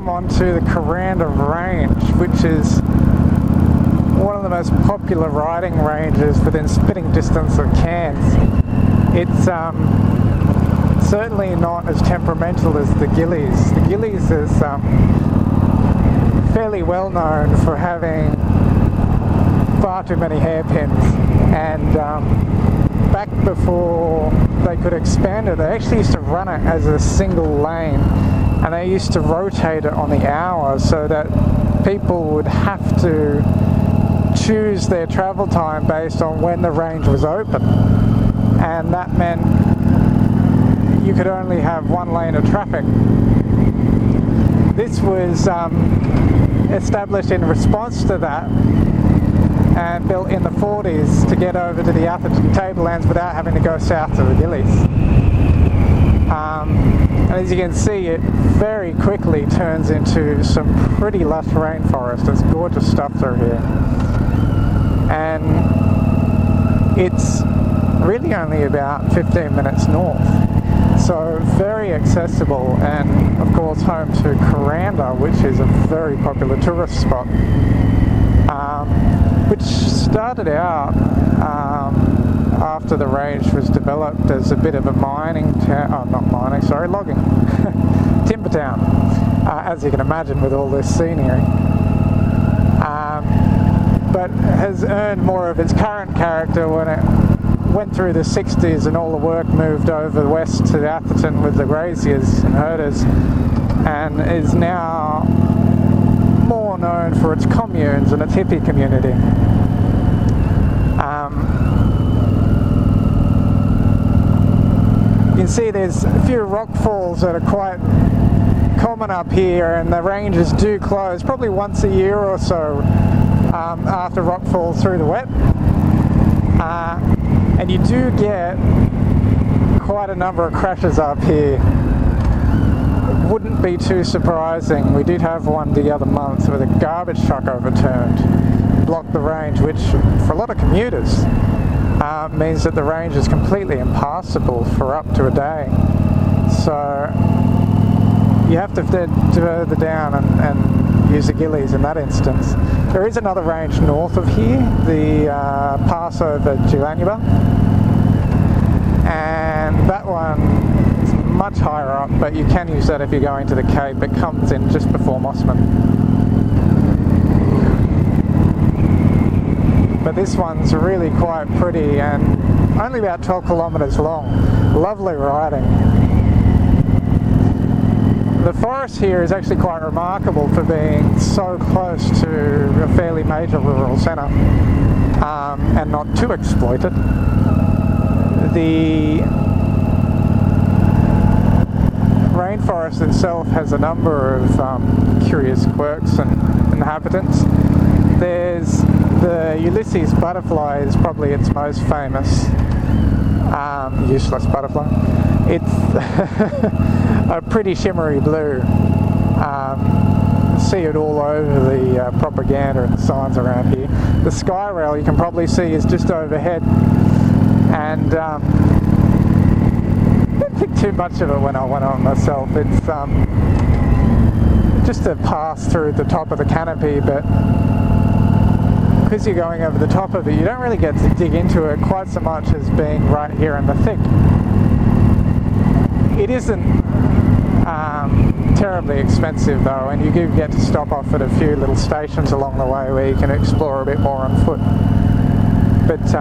come onto the Kuranda range, which is one of the most popular riding ranges within spitting distance of Cairns. It's certainly not as temperamental as the Gillies. The Gillies is fairly well known for having far too many hairpins, and back before they could expand it, they actually used to run it as a single lane, and they used to rotate it on the hour so that people would have to choose their travel time based on when the range was open, and that meant you could only have one lane of traffic. This was established in response to that and built in the 40s to get over to the Atherton tablelands without having to go south to the Gillies. And as you can see, it very quickly turns into some pretty lush rainforest. It's gorgeous stuff through here. And it's really only about 15 minutes north. So very accessible, and of course home to Kuranda, which is a very popular tourist spot, which started out after the range was developed as a bit of a logging timber town, as you can imagine with all this scenery, but has earned more of its current character when it went through the 60s and all the work moved over west to Atherton with the graziers and herders, and is now more known for its communes and its hippie community. You can see there's a few rock falls that are quite common up here, and the ranges do close probably once a year or so after rock falls through the wet. And you do get quite a number of crashes up here. It wouldn't be too surprising. We did have one the other month with a garbage truck overturned, blocked the range, which for a lot of commuters means that the range is completely impassable for up to a day. So you have to then further down and use the Gillies in that instance. There is another range north of here, the pass over Gilanuba, and that one is much higher up, but you can use that if you're going to the Cape. It comes in just before Mossman. But this one's really quite pretty and only about 12 kilometres long. Lovely riding. The forest here is actually quite remarkable for being so close to a fairly major rural centre, and not too exploited. The rainforest itself has a number of curious quirks and inhabitants. There's the Ulysses butterfly is probably its most famous useless butterfly. It's a pretty shimmery blue. See it all over the propaganda and signs around here. The sky rail you can probably see is just overhead, and I didn't think too much of it when I went on myself. It's just a pass through the top of the canopy, but because you're going over the top of it, you don't really get to dig into it quite so much as being right here in the thick. It isn't terribly expensive though, and you do get to stop off at a few little stations along the way where you can explore a bit more on foot. But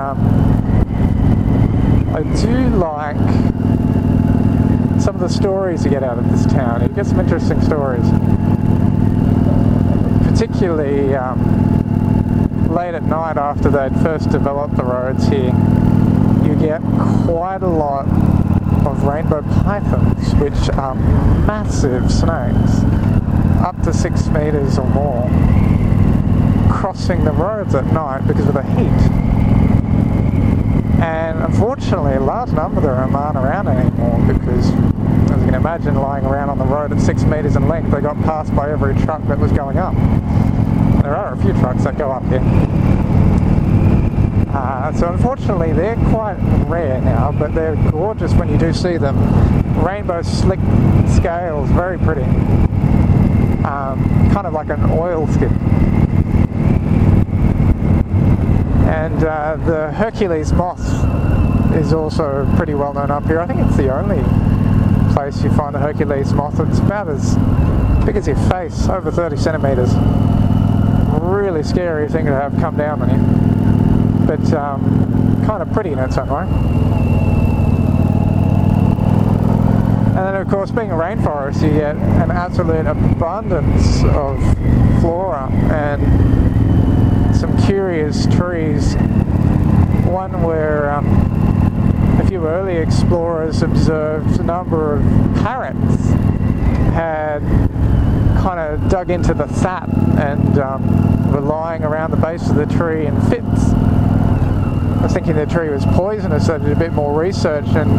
I do like some of the stories you get out of this town. You get some interesting stories, particularly late at night after they'd first developed the roads here. You get quite a lot of rainbow pythons, which are massive snakes, up to 6 meters or more, crossing the roads at night because of the heat. And unfortunately, a large number of them aren't around anymore because, as you can imagine, lying around on the road at 6 meters in length, they got passed by every truck that was going up. There are a few trucks that go up here. So unfortunately they're quite rare now, but they're gorgeous when you do see them. Rainbow slick scales, very pretty. kind of like an oil skin. And the Hercules moth is also pretty well known up here. I think it's the only place you find a Hercules moth. It's about as big as your face, over 30 centimetres. Really scary thing to have come down on you, but kind of pretty in its own way. And then of course, being a rainforest, you get an absolute abundance of flora and some curious trees. One where a few early explorers observed a number of parrots had kind of dug into the sap and were lying around the base of the tree in fits. I was thinking the tree was poisonous, so I did a bit more research, and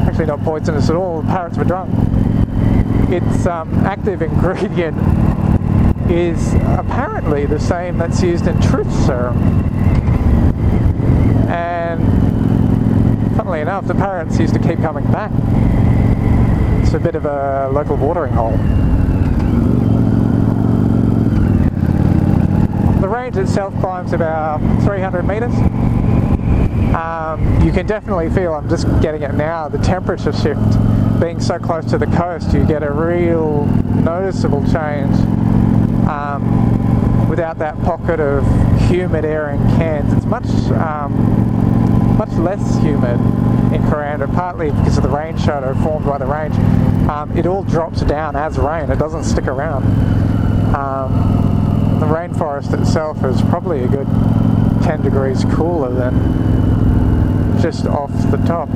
actually not poisonous at all. The parrots were drunk. Its active ingredient is apparently the same that's used in truth serum. And funnily enough, the parrots used to keep coming back. It's a bit of a local watering hole. The range itself climbs about 300 metres. You can definitely feel, I'm just getting it now, the temperature shift. Being so close to the coast, you get a real noticeable change without that pocket of humid air in Cairns. It's much less humid in Kuranda, partly because of the rain shadow formed by the range. It all drops down as rain, it doesn't stick around. The rainforest itself is probably a good 10 degrees cooler than just off the top.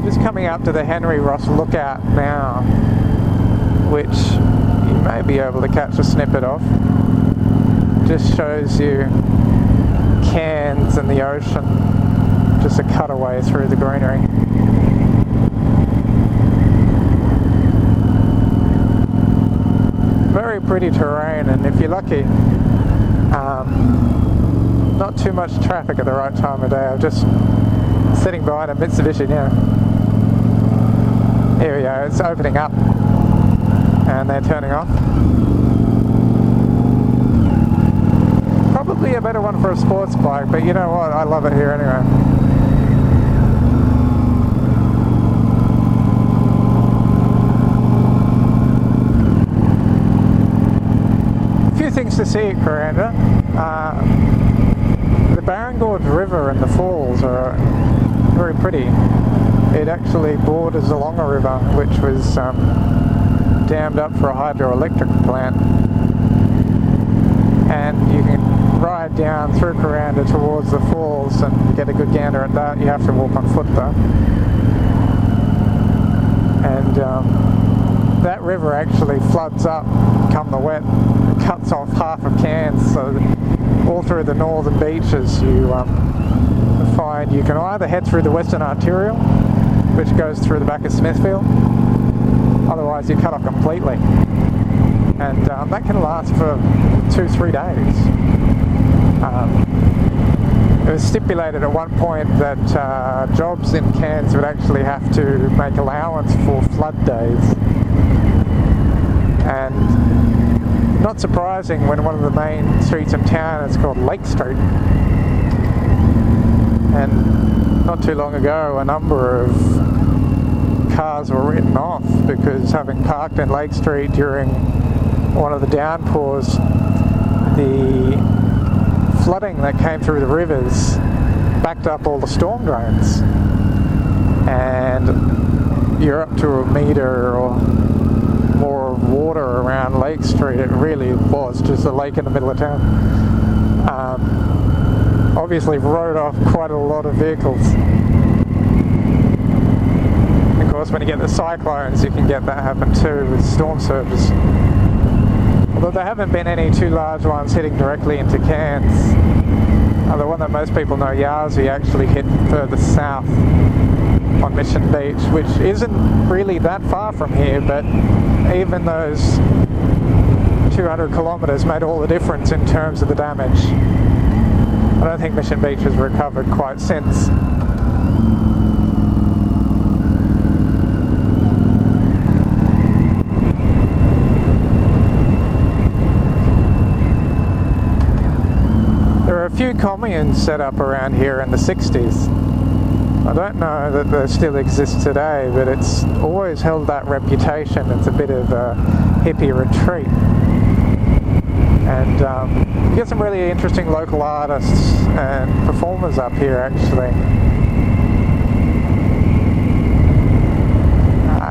Just coming up to the Henry Ross Lookout now, which you may be able to catch a snippet of. Just shows you Cairns and the ocean, just a cutaway through the greenery. Very pretty terrain, and if you're lucky, not too much traffic at the right time of day. I'm just sitting behind a Mitsubishi now. Here we go, it's opening up and they're turning off. Probably a better one for a sports bike, but you know what, I love it here anyway. Things to see at Kuranda. The Barron Gorge River and the falls are very pretty. It actually borders along a river which was dammed up for a hydroelectric plant, and you can ride down through Kuranda towards the falls and get a good gander at that. You have to walk on foot though. And that river actually floods up come the wet, cuts off half of Cairns, so all through the northern beaches you find you can either head through the Western Arterial, which goes through the back of Smithfield, otherwise you cut off completely, and that can last for 2-3 days. It was stipulated at one point that jobs in Cairns would actually have to make allowance for flood days. And not surprising when one of the main streets in town is called Lake Street. And not too long ago, a number of cars were written off because having parked in Lake Street during one of the downpours, the flooding that came through the rivers backed up all the storm drains. And you're up to a metre or more of water around Lake Street. It really was just a lake in the middle of town. Obviously wrote off quite a lot of vehicles. Of course, when you get the cyclones, you can get that happen too with storm surges. Although there haven't been any too large ones hitting directly into Cairns. The one that most people know, Yazzie, actually hit further south on Mission Beach, which isn't really that far from here, but even those 200 kilometres made all the difference in terms of the damage. I don't think Mission Beach has recovered quite since. commune set up around here in the 60s. I don't know that they still exist today, but it's always held that reputation. It's a bit of a hippie retreat. And you get some really interesting local artists and performers up here, actually.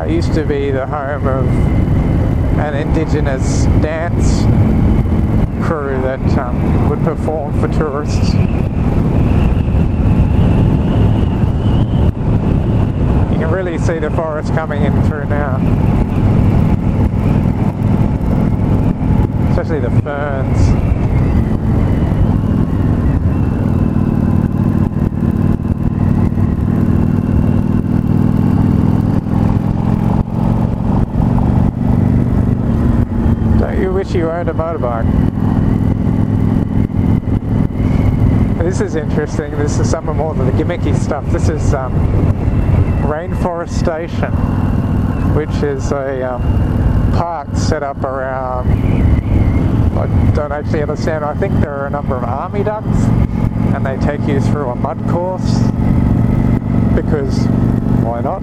It used to be the home of an indigenous dance crew that would perform for tourists. You can really see the forest coming in through now. Especially the ferns. Don't you wish you owned a motorbike? This is interesting. This is some more of the gimmicky stuff. This is Rainforest Station, which is a park set up around, I don't actually understand, I think there are a number of army ducks, and they take you through a mud course, because why not?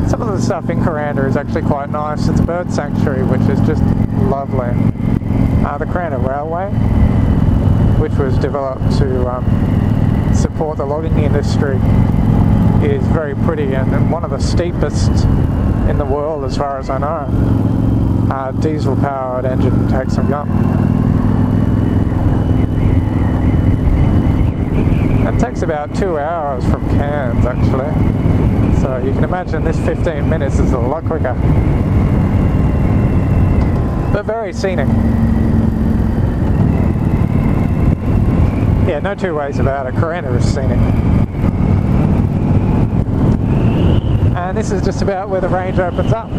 Some of the stuff in Kuranda is actually quite nice. It's a bird sanctuary, which is just lovely. The Kuranda Railway, which was developed to support the logging industry, is very pretty and one of the steepest in the world as far as I know. Diesel powered engine takes some jump. It takes about 2 hours from Cairns actually, so you can imagine this 15 minutes is a lot quicker, but very scenic. Yeah, no two ways about it. Kuranda is scenic. And this is just about where the range opens up.